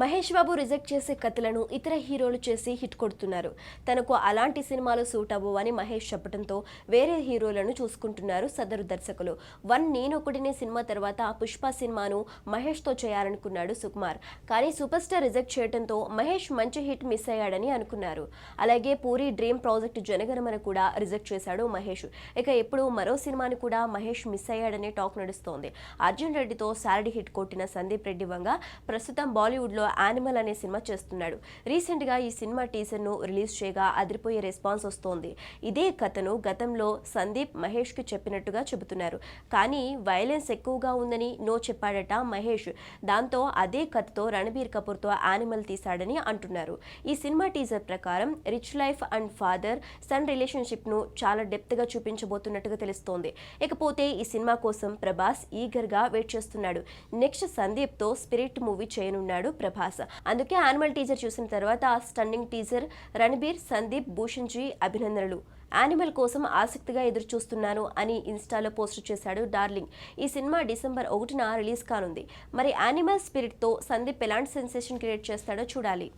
Mahesh Babu reject చేసే కథలను ఇతర హీరోలు చేసి హిట్ కొడుతున్నారు. తనకు అలాంటి సినిమాలు సూట్ అవ్వవని మహేష్ చెప్పడంతో వేరే హీరోలను చూసుకుంటున్నారు సదరు దర్శకులు. నేనొకడినే సినిమా తర్వాత పుష్ప సినిమాను మహేష్తో చేయాలనుకున్నాడు సుకుమార్. కానీ సూపర్ స్టార్ రిజెక్ట్ చేయడంతో మహేష్ మంచి హిట్ మిస్ అయ్యాడని అనుకున్నారు. అలాగే పూరి డ్రీమ్ ప్రాజెక్ట్ జనగణమన కూడా రిజెక్ట్ చేశాడు మహేష్. ఇక ఇప్పుడు మరో సినిమాని కూడా మహేష్ మిస్ అయ్యాడనే టాక్ నడుస్తోంది. అర్జున్ రెడ్డితో సారడి హిట్ కొట్టిన సందీప్ రెడ్డి వంగ ప్రస్తుతం బాలీవుడ్లో యానిమల్ అనే సినిమా చేస్తున్నాడు. రీసెంట్ గా ఈ సినిమా టీజర్ ను రిలీజ్ చేయగా అదిరిపోయే రెస్పాన్స్ వస్తోంది. ఇదే కథను గతంలో సందీప్ మహేష్ కి చెప్పినట్టుగా చెబుతున్నారు. కానీ వైలెన్స్ ఎక్కువగా ఉందని నో చెప్పాడట మహేష్. దాంతో అదే కథతో రణబీర్ కపూర్ తో యానిమల్ తీశాడని అంటున్నారు. ఈ సినిమా టీజర్ ప్రకారం rich life and father son relationship ను చాలా డెప్త్ గా చూపించబోతున్నట్టుగా తెలుస్తోంది. ఇకపోతే ఈ సినిమా కోసం ప్రభాస్ ఈగర్ గా వెయిట్ చేస్తున్నాడు. నెక్స్ట్ సందీప్ తో స్పిరిట్ మూవీ చేయనున్నాడు ప్రభాస్. అందుకే యానిమల్ టీజర్ చూసిన తర్వాత స్టన్నింగ్ టీజర్. రణబీర్, సందీప్, భూషణ్ జీ అభినందనలు. యానిమల్ కోసం ఆసక్తిగా ఎదురు చూస్తున్నాను అని ఇన్స్టాలో పోస్ట్ చేశాడు డార్లింగ్. ఈ సినిమా డిసెంబర్ 1న రిలీజ్ కానుంది. మరి యానిమల్ స్పిరిట్ తో సందీప్ ఎలాంటి సెన్సేషన్ క్రియేట్ చేస్తాడో చూడాలి.